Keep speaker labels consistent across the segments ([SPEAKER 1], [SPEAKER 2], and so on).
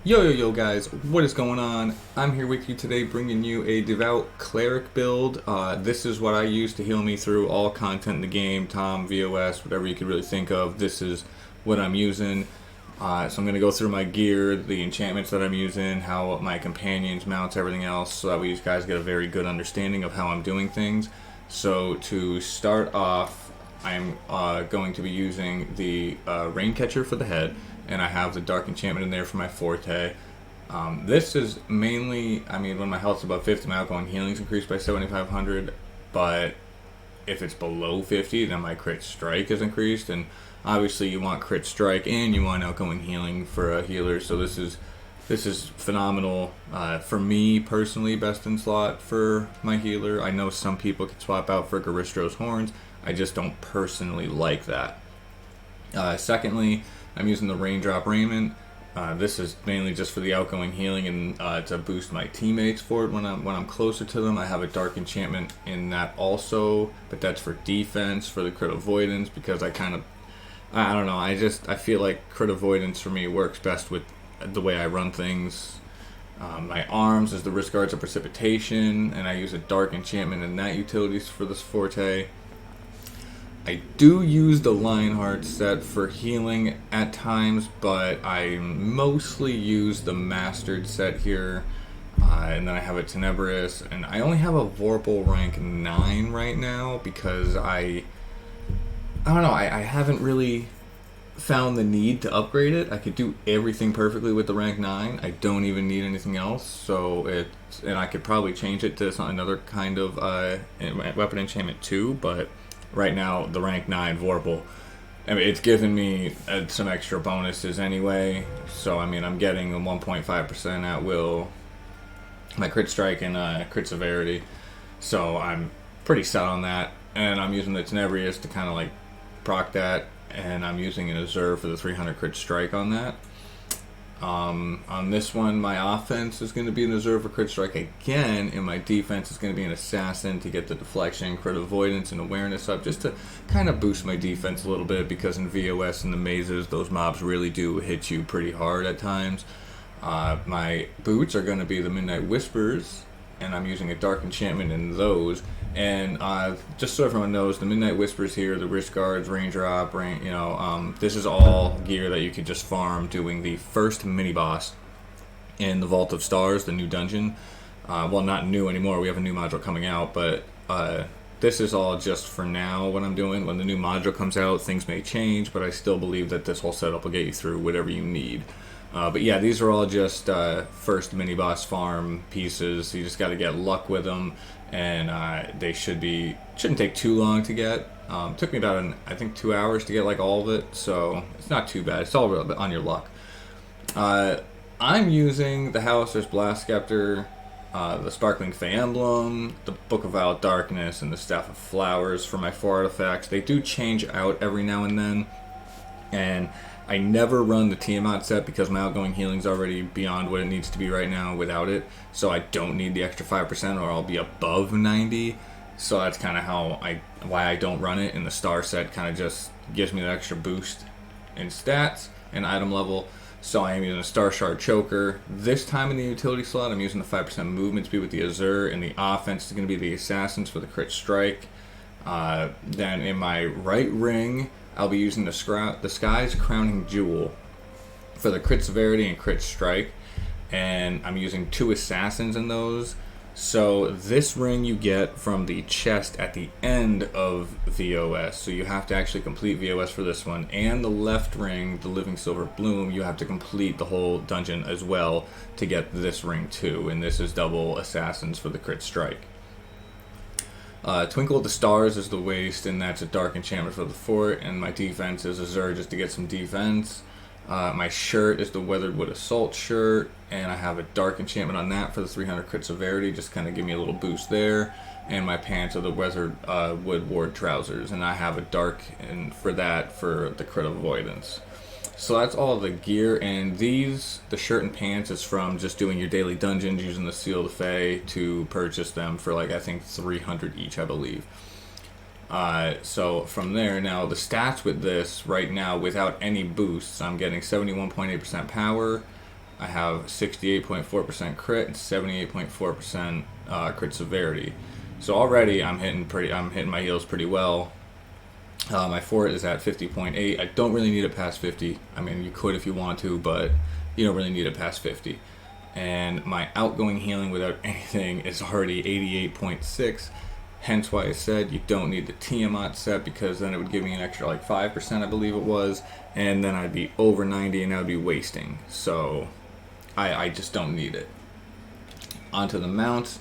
[SPEAKER 1] Yo guys, what is going on? I'm here with you today bringing you a Devout Cleric build. This is what I use to heal me through all content in the game, Tom, VOS, whatever you could really think of. This is what I'm using. So I'm going to go through my gear, the enchantments that I'm using, how my companions, mounts, everything else, so that way you guys get a very good understanding of how I'm doing things. So to start off, I'm going to be using the Raincatcher for the head, and I have the Dark Enchantment in there for my forte. This is mainly, when my health's above 50, my outgoing healing's increased by 7,500, but if it's below 50, then my crit strike is increased, and obviously you want crit strike and you want outgoing healing for a healer, so this is phenomenal. For me personally, best in slot for my healer. I know some people can swap out for Garistro's horns. I just don't personally like that. Secondly, I'm using the Raindrop Raiment. This is mainly just for the outgoing healing and to boost my teammates for it when I'm closer to them. I have a Dark Enchantment in that also, but that's for defense, for the crit avoidance, because I don't know, I feel like crit avoidance for me works best with the way I run things. My arms is the Risk Guards of Precipitation, and I use a Dark Enchantment in that utilities for this forte. I do use the Lionheart set for healing at times, but I mostly use the Mastered set here. And then I have a Tenebrous, and I only have a Vorpal rank 9 right now because I don't know, I haven't really found the need to upgrade it. I could do everything perfectly with the rank 9. I don't even need anything else, and I could probably change it to another kind of weapon enchantment too, but right now the rank 9 Vorpal, it's giving me some extra bonuses anyway, so I'm getting a 1.5% at will, my crit strike and crit severity, so I'm pretty set on that, and I'm using the Tenebrious to kind of like proc that, and I'm using an Azure for the 300 crit strike on that. On this one, my offense is going to be an Azure for crit strike again, and my defense is going to be an Assassin to get the deflection, crit avoidance, and awareness up, just to kind of boost my defense a little bit, because in VOS and the mazes, those mobs really do hit you pretty hard at times. My boots are going to be the Midnight Whispers, and I'm using a Dark Enchantment in those. And just so everyone knows, the Midnight Whispers here, the Risk Guards, Raindrop, this is all gear that you could just farm doing the first mini-boss in the Vault of Stars, the new dungeon. Well, not new anymore, we have a new module coming out, but this is all just for now what I'm doing. When the new module comes out, things may change, but I still believe that this whole setup will get you through whatever you need. But yeah, these are all just first mini-boss farm pieces. You just got to get luck with them, and they shouldn't take too long to get. Took me about I think 2 hours to get like all of it, so it's not too bad. It's all on your luck. I'm using the Howler's Blast Scepter, the Sparkling Fey Emblem, the Book of Violet Darkness, and the Staff of Flowers for my 4 artifacts. They do change out every now and then, and I never run the Tiamat set because my outgoing healing's already beyond what it needs to be right now without it, so I don't need the extra 5% or I'll be above 90. So that's kind of why I don't run it, and the star set kind of just gives me that extra boost in stats and item level. So I am using a Star Shard Choker. This time in the utility slot, I'm using the 5% movement speed with the Azure, and the offense is going to be the Assassins for the crit strike. Then in my right ring, I'll be using the Sky's Crowning Jewel for the crit severity and crit strike, and I'm using 2 Assassins in those. So this ring you get from the chest at the end of VOS, so you have to actually complete VOS for this one, and the left ring, the Living Silver Bloom, you have to complete the whole dungeon as well to get this ring too, and this is double Assassins for the crit strike. Twinkle of the Stars is the waist, and that's a Dark Enchantment for the fort, and my defense is Azure just to get some defense. My shirt is the Weathered Wood Assault shirt, and I have a Dark Enchantment on that for the 300 crit severity, just kind of give me a little boost there. And my pants are the Weathered Wood Ward trousers, and I have a Dark for that for the crit avoidance. So that's all the gear, and the shirt and pants is from just doing your daily dungeons using the Seal of the Fae to purchase them for like I think 300 each, I believe. So from there, now the stats with this right now without any boosts, I'm getting 71.8% power, I have 68.4% crit and 78.4% crit severity. So already I'm hitting my heals pretty well. My fort is at 50.8. I don't really need it past 50. I mean, you could if you want to, but you don't really need it past 50. And my outgoing healing without anything is already 88.6. Hence why I said you don't need the Tiamat set, because then it would give me an extra like 5%, I believe it was, and then I'd be over 90 and I would be wasting. So I just don't need it. Onto the mounts.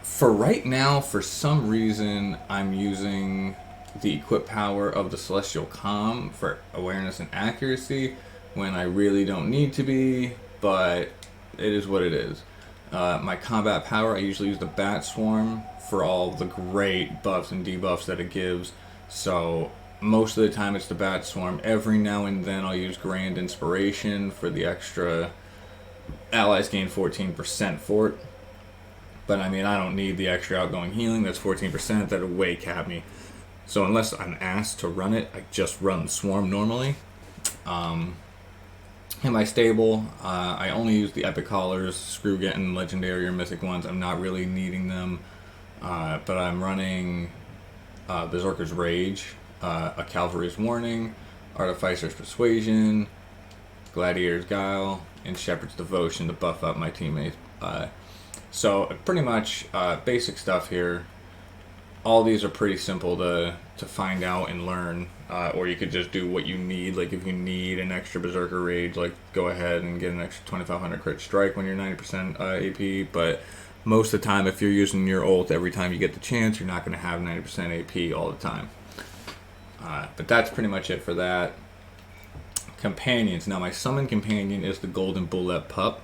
[SPEAKER 1] For right now, for some reason, I'm using the equip power of the Celestial Calm for awareness and accuracy when I really don't need to be, but it is what it is. My combat power, I usually use the Bat Swarm for all the great buffs and debuffs that it gives. So most of the time it's the Bat Swarm. Every now and then I'll use Grand Inspiration for the extra allies gain 14% for it. But I mean, I don't need the extra outgoing healing. That's 14%. That'll way cap me. So unless I'm asked to run it, I just run the Swarm normally. In my stable, I only use the Epic Haulers. Screw getting legendary or mythic ones. I'm not really needing them. But I'm running Berserker's Rage, a Cavalry's Warning, Artificer's Persuasion, Gladiator's Guile, and Shepherd's Devotion to buff up my teammates. So pretty much basic stuff here. All these are pretty simple to find out and learn, or you could just do what you need. Like if you need an extra Berserker Rage, like go ahead and get an extra 2500 crit strike when you're 90% AP. But most of the time, if you're using your ult every time you get the chance, you're not going to have 90% AP all the time. But that's pretty much it for that. Companions. Now my summon companion is the Golden Bullet Pup.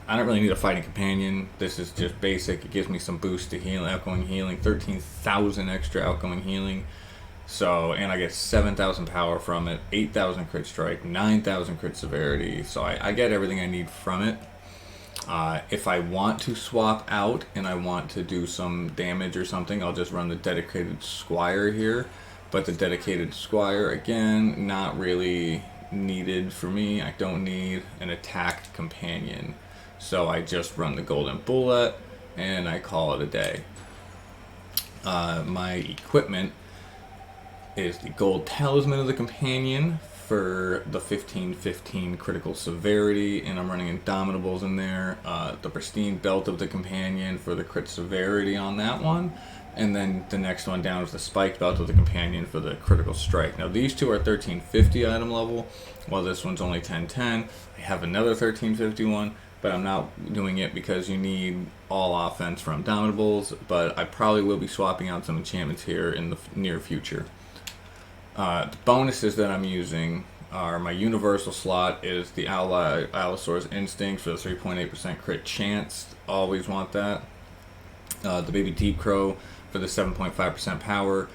[SPEAKER 1] I don't really need a fighting companion. This is just basic. It gives me some boost to healing, outgoing healing, 13,000 extra outgoing healing. So, and I get 7,000 power from it, 8,000 crit strike, 9,000 crit severity. So I get everything I need from it. If I want to swap out and I want to do some damage or something, I'll just run the dedicated Squire here. But the dedicated Squire, again, not really needed for me. I don't need an attack companion. So I just run the Golden Bullet and I call it a day. My equipment is the Gold Talisman of the Companion for the 15/15 critical severity, and I'm running Indomitables in there. The Pristine Belt of the Companion for the crit severity on that one. And then the next one down is the Spiked Belt of the Companion for the critical strike. Now these two are 1350 item level, while this one's only 1010. I have another 1350 one, but I'm not doing it because you need all offense from Indomitables, but I probably will be swapping out some enchantments here in the near future. The bonuses that I'm using are my universal slot is the Allosaurus Instinct for the 3.8% crit chance. Always want that. The Baby Deep Crow for the 7.5% power.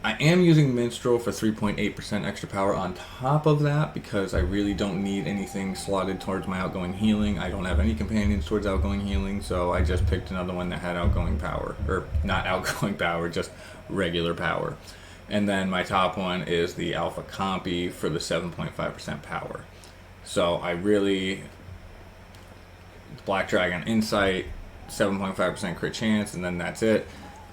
[SPEAKER 1] I am using Minstrel for 3.8% extra power on top of that because I really don't need anything slotted towards my outgoing healing. I don't have any companions towards outgoing healing, so I just picked another one that had outgoing power. Or not outgoing power, just regular power. And then my top one is the Alpha Compy for the 7.5% power. So I really... Black Dragon Insight, 7.5% crit chance, and then that's it.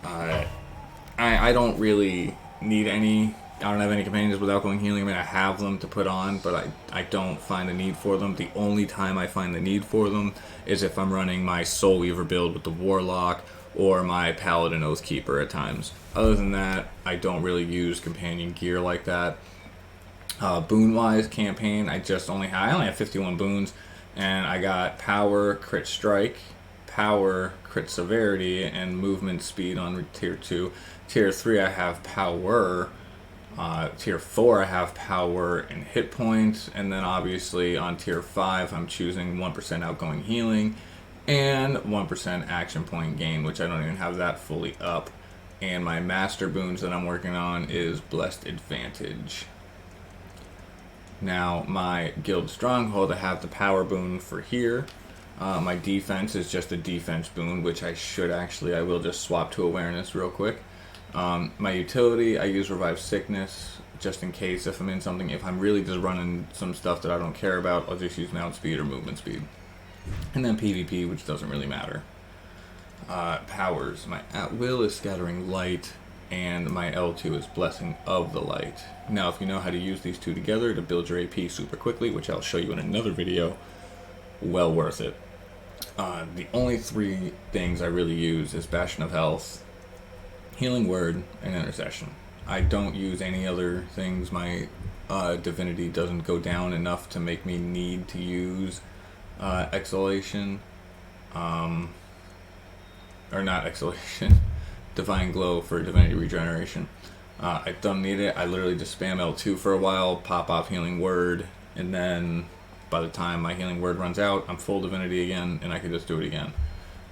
[SPEAKER 1] I don't really need any. I don't have any companions with outgoing healing. I mean, I have them to put on, but I don't find a need for them. The only time I find the need for them is if I'm running my Soul Weaver build with the Warlock or my Paladin Oathkeeper at times. Other than that, I don't really use companion gear like that. Boon-wise campaign, I only have 51 boons, and I got Power, Crit Strike, Power, Crit Severity, and Movement Speed on Tier 2. Tier 3 I have Power. Tier 4 I have Power and Hit Points. And then obviously on Tier 5 I'm choosing 1% Outgoing Healing and 1% Action Point Gain, which I don't even have that fully up. And my Master Boons that I'm working on is Blessed Advantage. Now my Guild Stronghold, I have the Power Boon for here. My defense is just a defense boon, which I will just swap to awareness real quick. My utility, I use Revive Sickness just in case if I'm in something. If I'm really just running some stuff that I don't care about, I'll just use mount speed or movement speed. And then PvP, which doesn't really matter. Powers. My at will is scattering light, and my L2 is blessing of the light. Now, if you know how to use these two together to build your AP super quickly, which I'll show you in another video, well worth it. The only three things I really use is Bastion of Health, Healing Word, and Intercession. I don't use any other things. My divinity doesn't go down enough to make me need to use Exhalation. Or not Exhalation, Divine Glow for Divinity Regeneration. I don't need it. I literally just spam L2 for a while, pop off Healing Word, and then by the time my Healing Word runs out, I'm full Divinity again, and I can just do it again.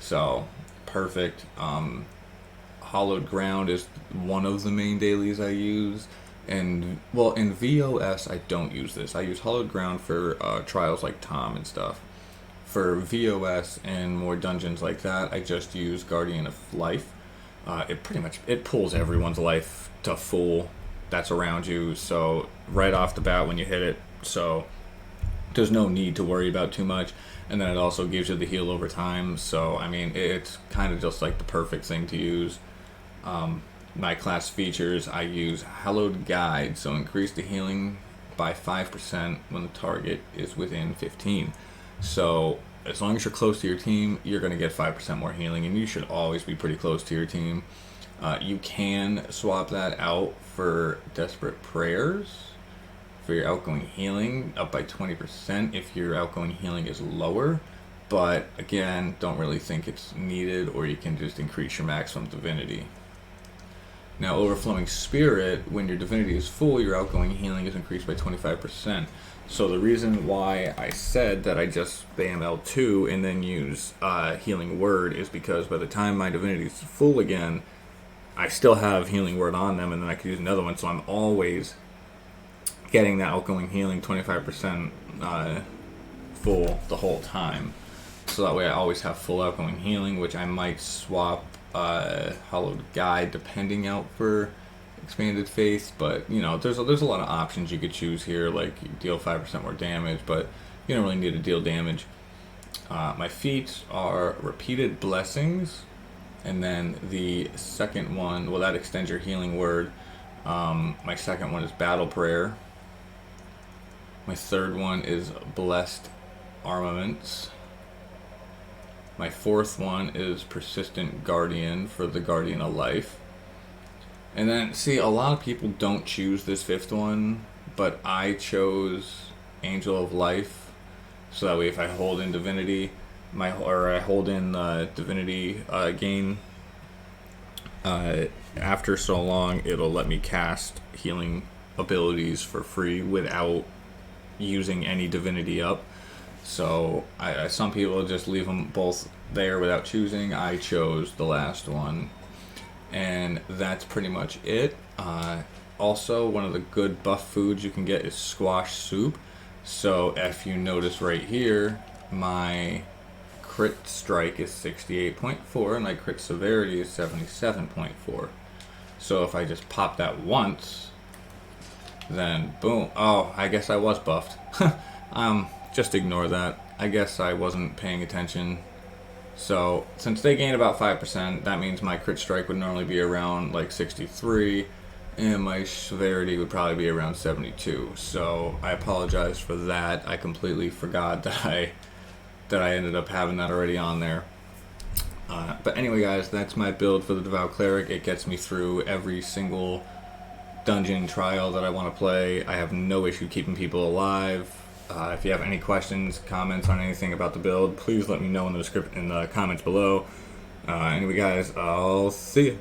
[SPEAKER 1] So, perfect. Hallowed Ground is one of the main dailies I use. And, well, in VOS, I don't use this. I use Hallowed Ground for trials like Tom and stuff. For VOS and more dungeons like that, I just use Guardian of Life. It pulls everyone's life to full that's around you, so right off the bat when you hit it, so there's no need to worry about too much. And then it also gives you the heal over time, so I mean, it's kind of just like the perfect thing to use. My class features, I use Hallowed Guide, so increase the healing by 5% when the target is within 15. So as long as you're close to your team, you're going to get 5% more healing, and you should always be pretty close to your team. You can swap that out for Desperate Prayers for your outgoing healing, up by 20% if your outgoing healing is lower. But again, don't really think it's needed, or you can just increase your maximum divinity. Now, Overflowing Spirit, when your divinity is full, your outgoing healing is increased by 25%. So the reason why I said that I just spam L2 and then use Healing Word is because by the time my divinity is full again, I still have Healing Word on them, and then I can use another one. So I'm always getting that outgoing healing 25% full the whole time. So that way I always have full outgoing healing, which I might swap Hallowed Guide depending out for Expanded Faith, but you know, there's a lot of options you could choose here, like you deal 5% more damage, but you don't really need to deal damage. My feats are Repeated Blessings, and then the second one, well, that extends your Healing Word. My second one is Battle Prayer. My third one is Blessed Armaments. My fourth one is Persistent Guardian for the Guardian of Life. And then, see, a lot of people don't choose this fifth one, but I chose Angel of Life, so that way if I hold in Divinity, I hold in Divinity gain, after so long, it'll let me cast healing abilities for free without using any Divinity up. So some people just leave them both there without choosing. I chose the last one. And that's pretty much it. Also, one of the good buff foods you can get is squash soup. So if you notice right here, my crit strike is 68.4 and my crit severity is 77.4. So if I just pop that once, then boom. Oh, I guess I was buffed. Just ignore that. I guess I wasn't paying attention. So, since they gain about 5%, that means my crit strike would normally be around like 63, and my severity would probably be around 72. So, I apologize for that. I completely forgot that I ended up having that already on there. But anyway, guys, that's my build for the Devout Cleric. It gets me through every single dungeon trial that I want to play. I have no issue keeping people alive. If you have any questions, comments on anything about the build, please let me know in the comments below. Anyway, guys, I'll see you.